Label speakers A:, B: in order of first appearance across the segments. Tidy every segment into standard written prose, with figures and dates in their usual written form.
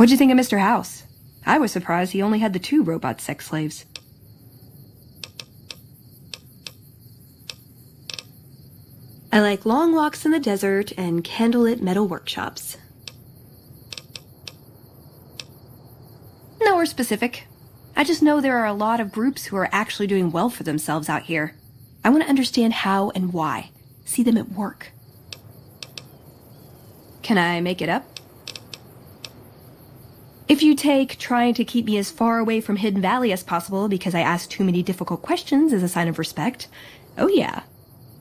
A: What'd you think of Mr. House? I was surprised he only had the 2 robot sex slaves. I like long walks in the desert and candlelit metal workshops. Nowhere specific. I just know there are a lot of groups who are actually doing well for themselves out here. I want to understand how and why. See them at work. Can I make it up? If you take trying to keep me as far away from Hidden Valley as possible because I ask too many difficult questions as a sign of respect, oh yeah.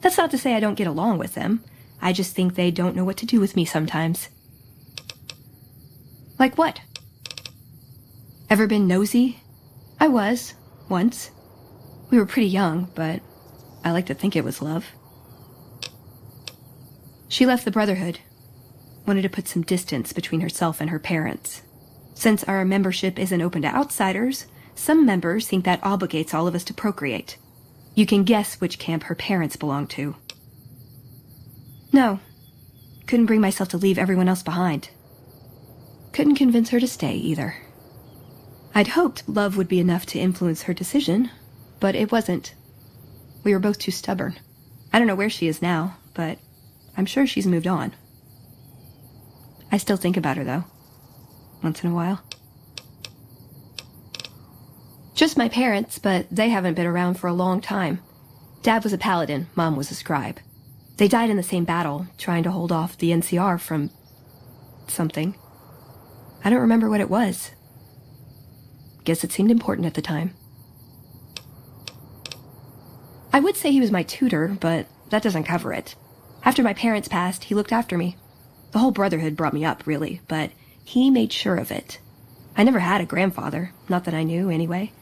A: That's not to say I don't get along with them. I just think they don't know what to do with me sometimes. Like what? Ever been nosy? I was, once. We were pretty young, but I like to think it was love. She left the Brotherhood. Wanted to put some distance between herself and her parents. Since our membership isn't open to outsiders, some members think that obligates all of us to procreate. You can guess which camp her parents belong to. No. Couldn't bring myself to leave everyone else behind. Couldn't convince her to stay, either. I'd hoped love would be enough to influence her decision, but it wasn't. We were both too stubborn. I don't know where she is now, but I'm sure she's moved on. I still think about her, though. Once in a while. Just my parents, but they haven't been around for a long time. Dad was a paladin, Mom was a scribe. They died in the same battle, trying to hold off the NCR from something. I don't remember what it was. Guess it seemed important at the time. I would say he was my tutor, but that doesn't cover it. After my parents passed, he looked after me. The whole Brotherhood brought me up, really, but he made sure of it. I never had a grandfather, not that I knew, anyway.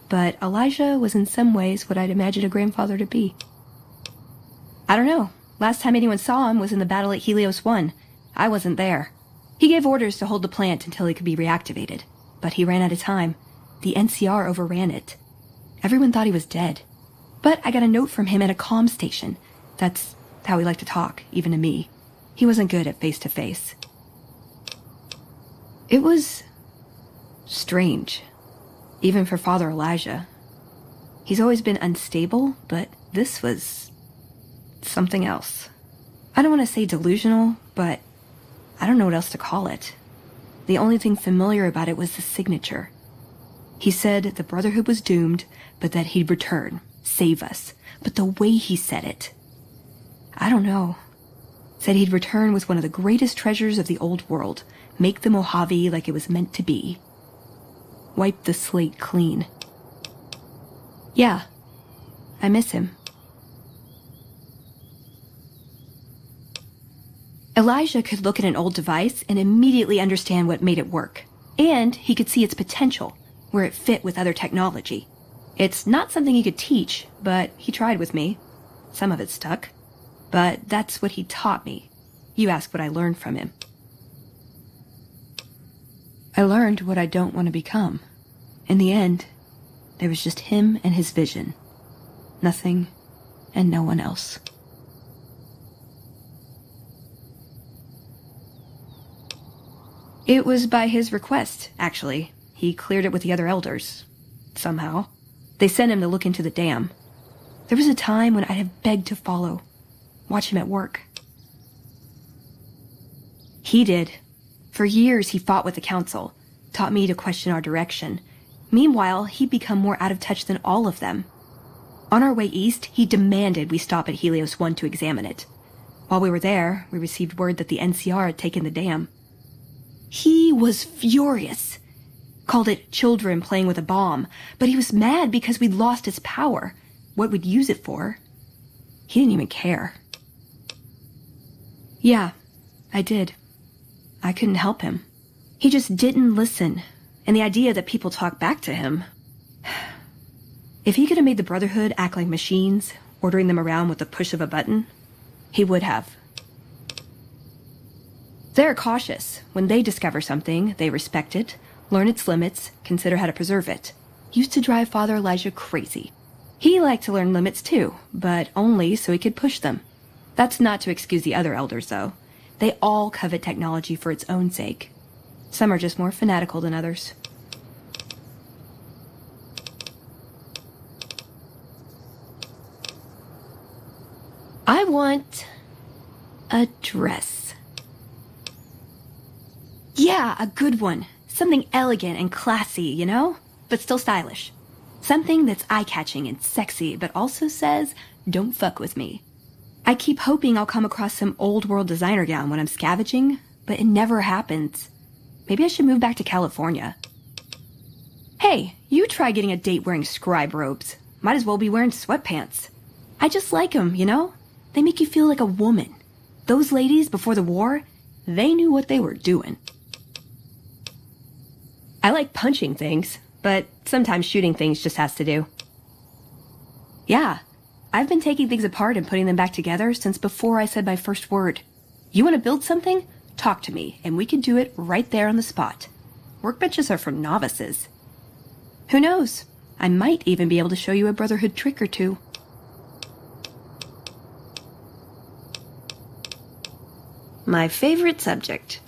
A: But Elijah was in some ways what I'd imagined a grandfather to be. I don't know. Last time anyone saw him was in the battle at Helios 1. I wasn't there. He gave orders to hold the plant until it could be reactivated. But he ran out of time. The NCR overran it. Everyone thought he was dead. But I got a note from him at a comm station. That's how he liked to talk, even to me. He wasn't good at face-to-face. It was strange. Even for Father Elijah. He's always been unstable, but this was something else. I don't want to say delusional, but I don't know what else to call it. The only thing familiar about it was the signature. He said the Brotherhood was doomed, but that he'd return, save us. But the way he said it, I don't know. Said he'd return with one of the greatest treasures of the old world, make the Mojave like it was meant to be. Wipe the slate clean. Yeah, I miss him. Elijah could look at an old device and immediately understand what made it work. And he could see its potential, where it fit with other technology. It's not something he could teach, but he tried with me. Some of it stuck. But that's what he taught me. You ask what I learned from him. I learned what I don't want to become. In the end, there was just him and his vision. Nothing and no one else. It was by his request, actually. He cleared it with the other elders. Somehow. They sent him to look into the dam. There was a time when I'd have begged to follow. Watch him at work. He did. For years he fought with the council. Taught me to question our direction. Meanwhile, he'd become more out of touch than all of them. On our way east, he demanded we stop at Helios 1 to examine it. While we were there, we received word that the NCR had taken the dam. He was furious. Called it children playing with a bomb, but he was mad because we'd lost its power. What we'd use it for. He didn't even care. Yeah, I did. I couldn't help him. He just didn't listen, and the idea that people talk back to him. If he could have made the Brotherhood act like machines, ordering them around with the push of a button, he would have. They're cautious. When they discover something, they respect it, learn its limits, consider how to preserve it. Used to drive Father Elijah crazy. He liked to learn limits too, but only so he could push them. That's not to excuse the other elders, though. They all covet technology for its own sake. Some are just more fanatical than others. I want a dress. Yeah, a good one. Something elegant and classy, you know? But still stylish. Something that's eye-catching and sexy, but also says, don't fuck with me. I keep hoping I'll come across some old-world designer gown when I'm scavenging, but it never happens. Maybe I should move back to California. Hey, you try getting a date wearing scribe robes. Might as well be wearing sweatpants. I just like them, you know? They make you feel like a woman. Those ladies before the war, they knew what they were doing. I like punching things, but sometimes shooting things just has to do. Yeah, I've been taking things apart and putting them back together since before I said my first word. You want to build something? Talk to me, and we can do it right there on the spot. Workbenches are for novices. Who knows? I might even be able to show you a Brotherhood trick or two. My favorite subject.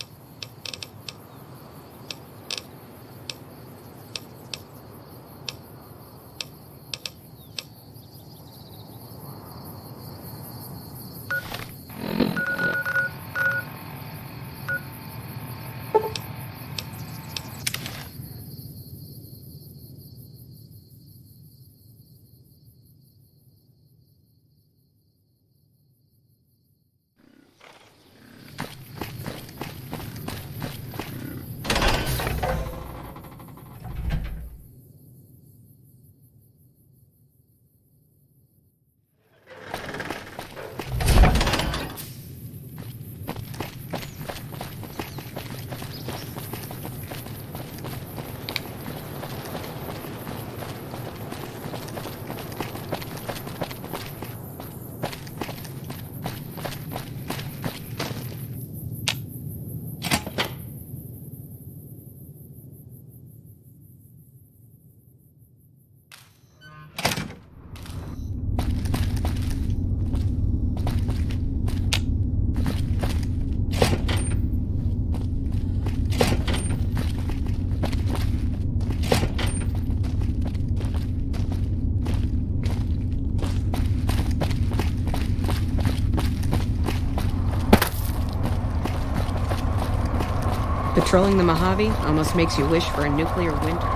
B: Patrolling the Mojave almost makes you wish for a nuclear winter.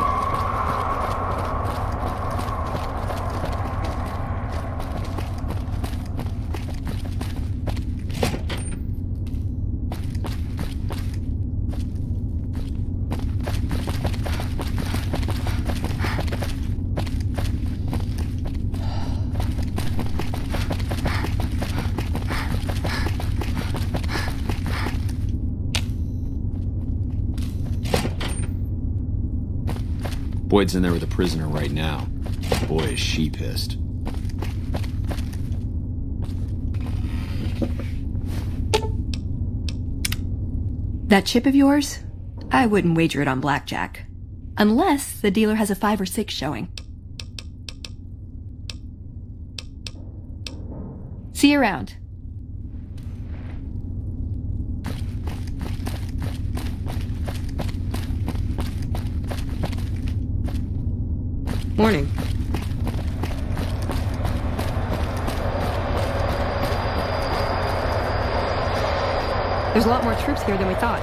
C: Boyd's in there with a prisoner right now. Boy, is she pissed.
A: That chip of yours? I wouldn't wager it on blackjack. Unless the dealer has a 5 or 6 showing. See you around.
B: Morning.
A: There's a lot more troops here than we thought.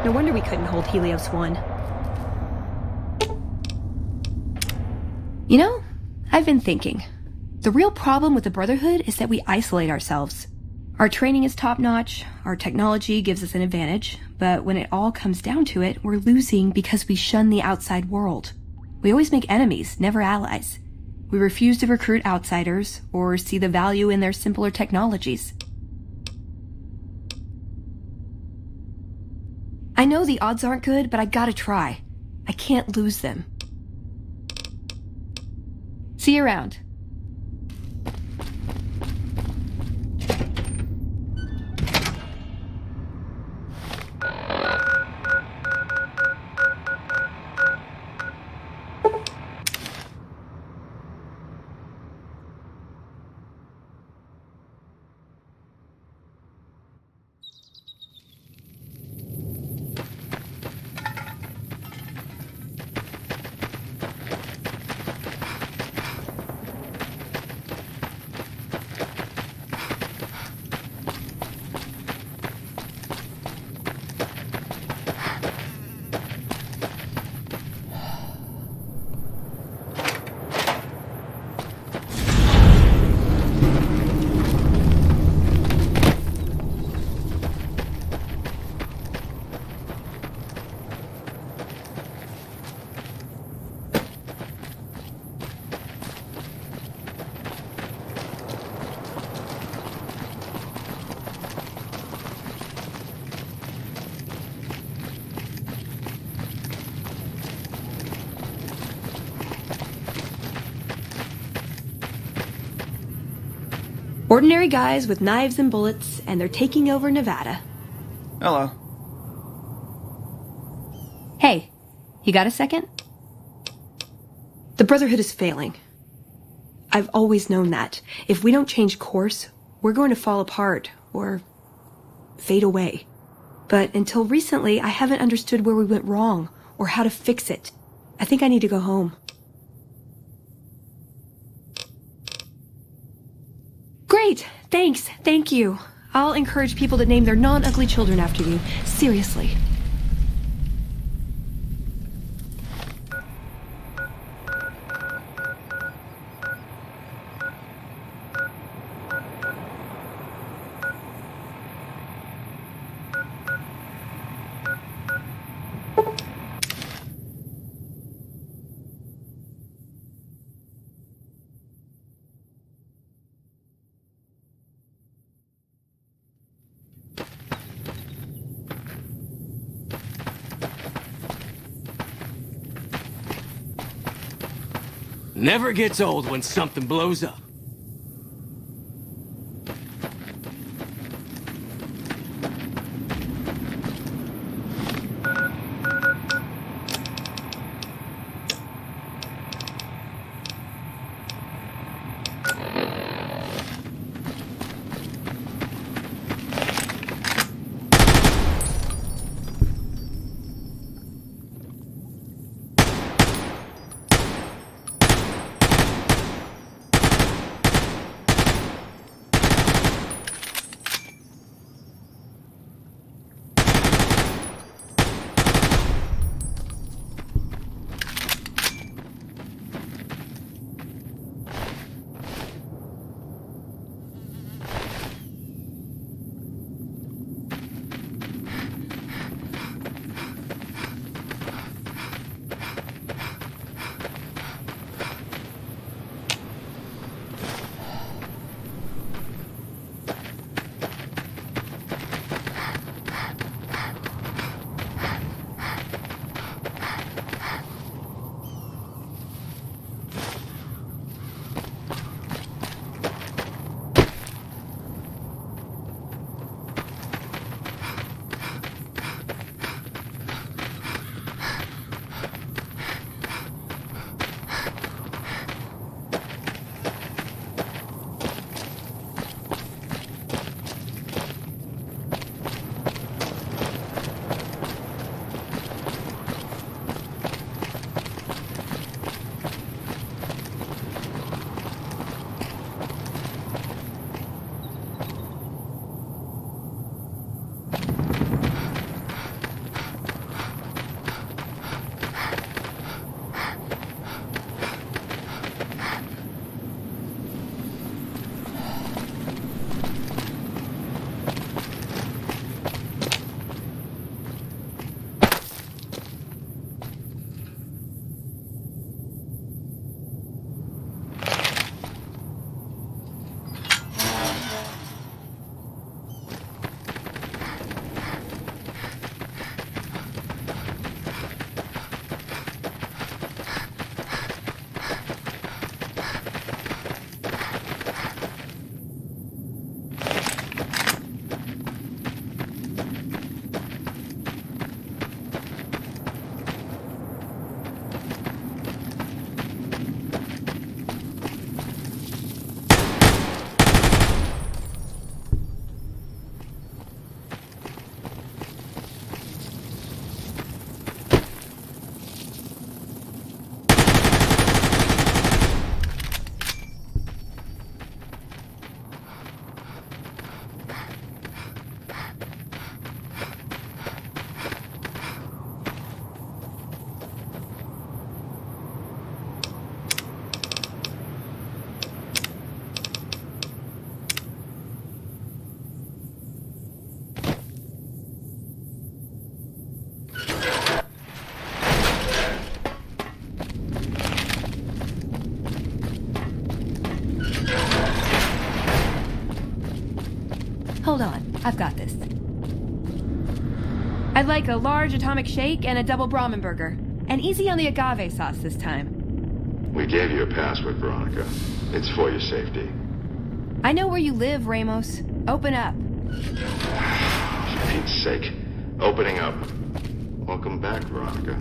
A: No wonder we couldn't hold Helios 1. You know, I've been thinking. The real problem with the Brotherhood is that we isolate ourselves. Our training is top-notch, our technology gives us an advantage, but when it all comes down to it, we're losing because we shun the outside world. We always make enemies, never allies. We refuse to recruit outsiders or see the value in their simpler technologies. I know the odds aren't good, but I gotta try. I can't lose them. See you around. Ordinary guys with knives and bullets, and they're taking over Nevada.
D: Hello.
A: Hey, you got a second? The Brotherhood is failing. I've always known that. If we don't change course, we're going to fall apart, or fade away. But until recently, I haven't understood where we went wrong, or how to fix it. I think I need to go home. Great! Thanks! Thank you! I'll encourage people to name their non-ugly children after you. Seriously.
E: Never gets old when something blows up.
A: Hold on, I've got this. I'd like a large atomic shake and a double Brahmin burger. And easy on the agave sauce this time.
F: We gave you a password, Veronica. It's for your safety.
A: I know where you live, Ramos. Open up.
D: For Pete's sake. Opening up. Welcome back, Veronica.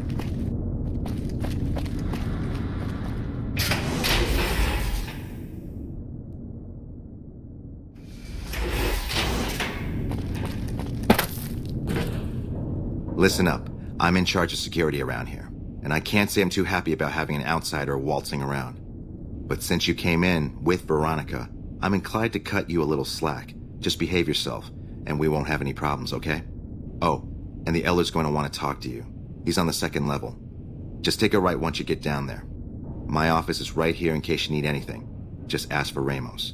D: Listen up. I'm in charge of security around here, and I can't say I'm too happy about having an outsider waltzing around. But since you came in with Veronica, I'm inclined to cut you a little slack. Just behave yourself, and we won't have any problems, okay? Oh, and the Elder's going to want to talk to you. He's on the 2nd level. Just take a right once you get down there. My office is right here in case you need anything. Just ask for Ramos.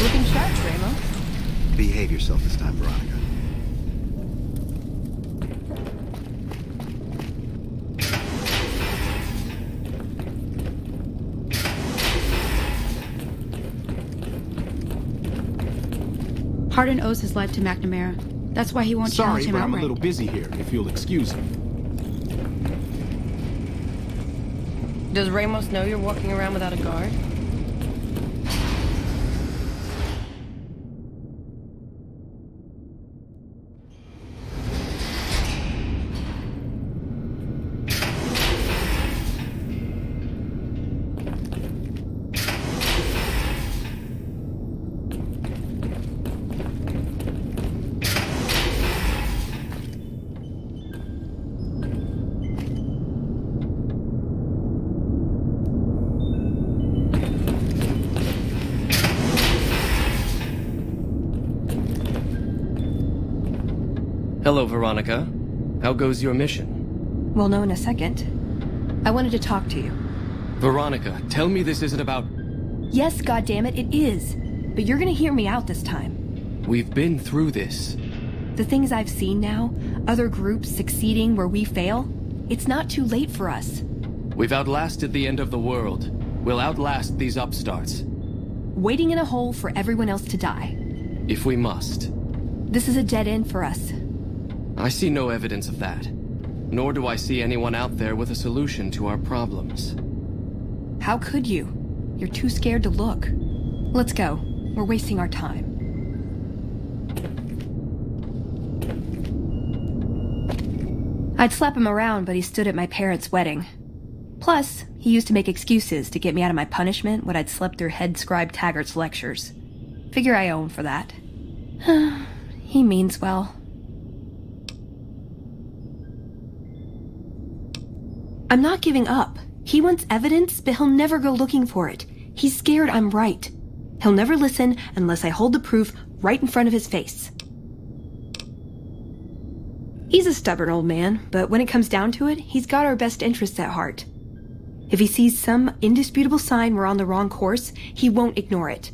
A: Looking sharp, Ramos.
D: Behave yourself this time, Veronica.
F: Hardin owes his life to McNamara. That's why he won't challenge
G: Sorry,
F: him
G: but I'm a
F: outright.
G: little busy here, if you'll excuse me.
B: Does Ramos know you're walking around without a guard?
E: Hello, Veronica. How goes your mission?
A: We'll know in a second. I wanted to talk to you.
E: Veronica, tell me this isn't about...
A: Yes, goddammit, it is. But you're gonna hear me out this time.
E: We've been through this.
A: The things I've seen now, other groups succeeding where we fail, it's not too late for us.
E: We've outlasted the end of the world. We'll outlast these upstarts.
A: Waiting in a hole for everyone else to die.
E: If we must.
A: This is a dead end for us.
E: I see no evidence of that. Nor do I see anyone out there with a solution to our problems.
A: How could you? You're too scared to look. Let's go. We're wasting our time. I'd slap him around, but he stood at my parents' wedding. Plus, he used to make excuses to get me out of my punishment when I'd slept through head scribe Taggart's lectures. Figure I owe him for that. He means well. I'm not giving up. He wants evidence, but he'll never go looking for it. He's scared I'm right. He'll never listen unless I hold the proof right in front of his face. He's a stubborn old man, but when it comes down to it, he's got our best interests at heart. If he sees some indisputable sign we're on the wrong course, he won't ignore it.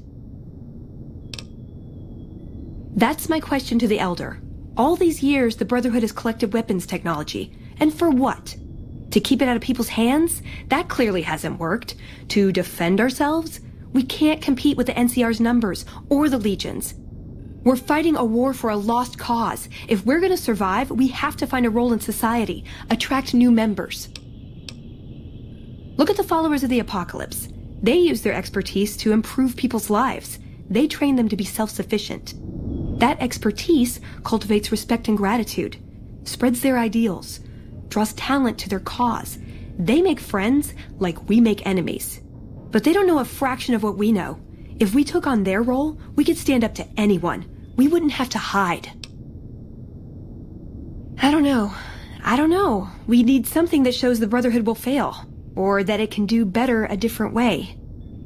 A: That's my question to the Elder. All these years, the Brotherhood has collected weapons technology. And for what? To keep it out of people's hands? That clearly hasn't worked. To defend ourselves? We can't compete with the NCR's numbers or the Legion's. We're fighting a war for a lost cause. If we're gonna survive, we have to find a role in society, attract new members. Look at the followers of the Apocalypse. They use their expertise to improve people's lives. They train them to be self-sufficient. That expertise cultivates respect and gratitude, spreads their ideals, draws talent to their cause. They make friends like we make enemies. But they don't know a fraction of what we know. If we took on their role, we could stand up to anyone. We wouldn't have to hide. I don't know. We need something that shows the Brotherhood will fail, or that it can do better a different way.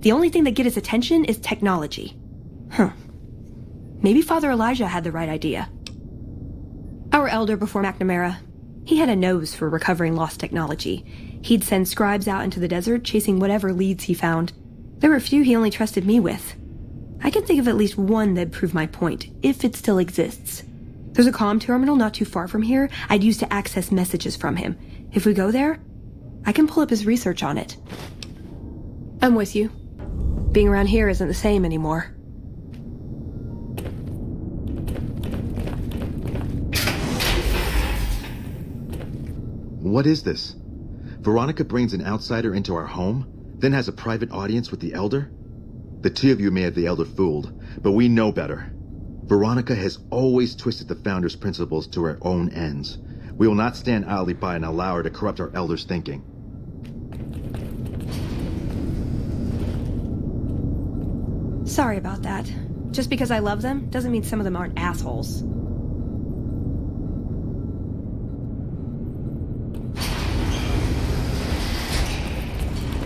A: The only thing that gets its attention is technology. Maybe Father Elijah had the right idea. Our elder before McNamara, he had a nose for recovering lost technology. He'd send scribes out into the desert chasing whatever leads he found. There were a few he only trusted me with. I can think of at least one that'd prove my point, if it still exists. There's a comm terminal not too far from here I'd use to access messages from him. If we go there, I can pull up his research on it. I'm with you. Being around here isn't the same anymore.
D: What is this? Veronica brings an outsider into our home?
H: then has a private audience with the Elder? The two of you may have the Elder fooled, but we know better. Veronica has always twisted the Founder's principles to her own ends. We will not stand idly by and allow her to corrupt our Elder's thinking.
A: Sorry about that. Just because I love them doesn't mean some of them aren't assholes.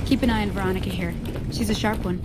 F: Keep an eye on Veronica here. She's a sharp one.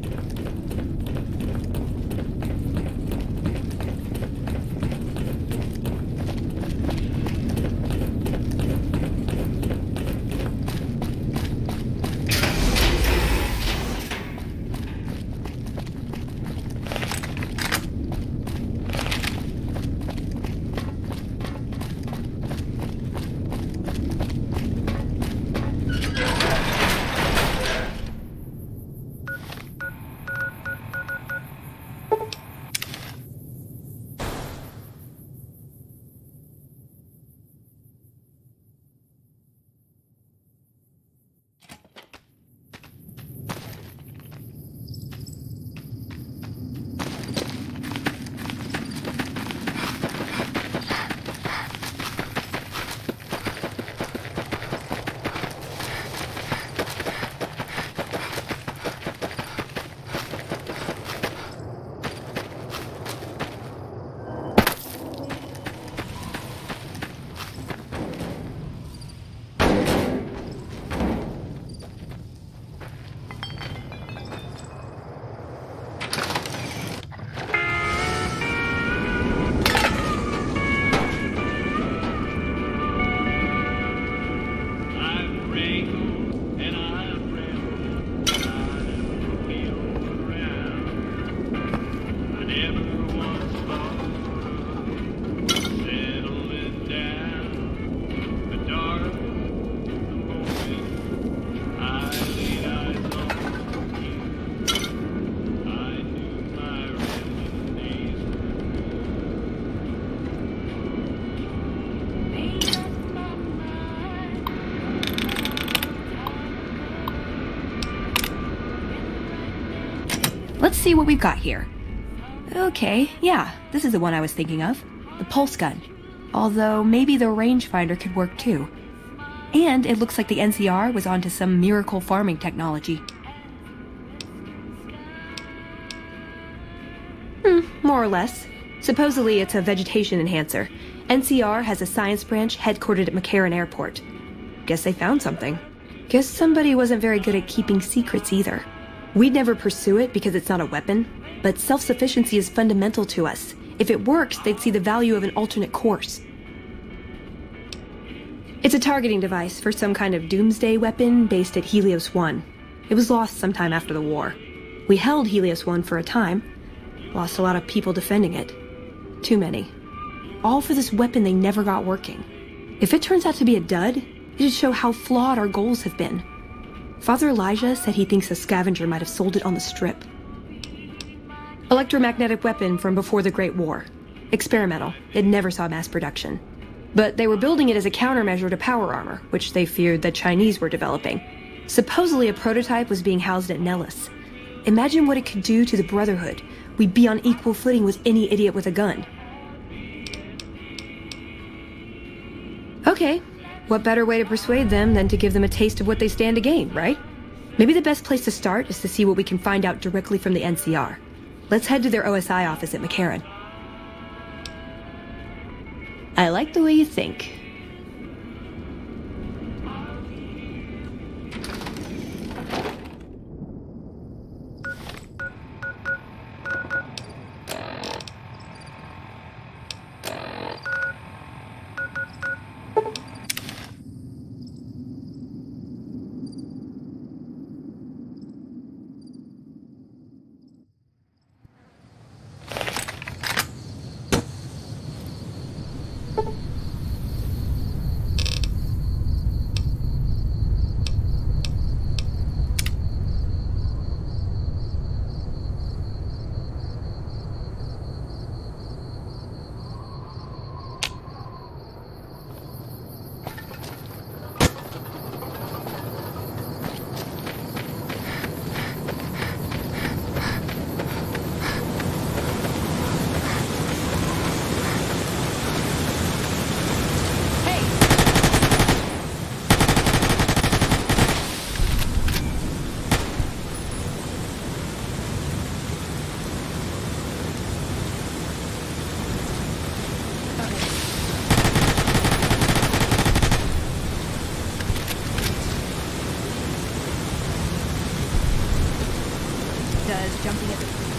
A: Let's see what we've got here. Okay, yeah, this is the one I was thinking of. The pulse gun. Although maybe the rangefinder could work too. And it looks like the NCR was onto some miracle farming technology. More or less. Supposedly it's a vegetation enhancer. NCR has a science branch headquartered at McCarran Airport. Guess they found something. Guess somebody wasn't very good at keeping secrets either. We'd never pursue it because it's not a weapon, but self-sufficiency is fundamental to us. If it works, they'd see the value of an alternate course. It's a targeting device for some kind of doomsday weapon based at Helios 1. It was lost sometime after the war. We held Helios 1 for a time. Lost a lot of people defending it. Too many. All for this weapon they never got working. If it turns out to be a dud, it'd show how flawed our goals have been. Father Elijah said he thinks a scavenger might have sold it on the strip. Electromagnetic weapon from before the Great War. Experimental. It never saw mass production. But they were building it as a countermeasure to power armor, which they feared the Chinese were developing. Supposedly a prototype was being housed at Nellis. Imagine what it could do to the Brotherhood. We'd be on equal footing with any idiot with a gun. Okay. What better way to persuade them than to give them a taste of what they stand to gain, right? Maybe the best place to start is to see what we can find out directly from the NCR. Let's head to their OSI office at McCarran. I like the way you think. Veronica is jumping at the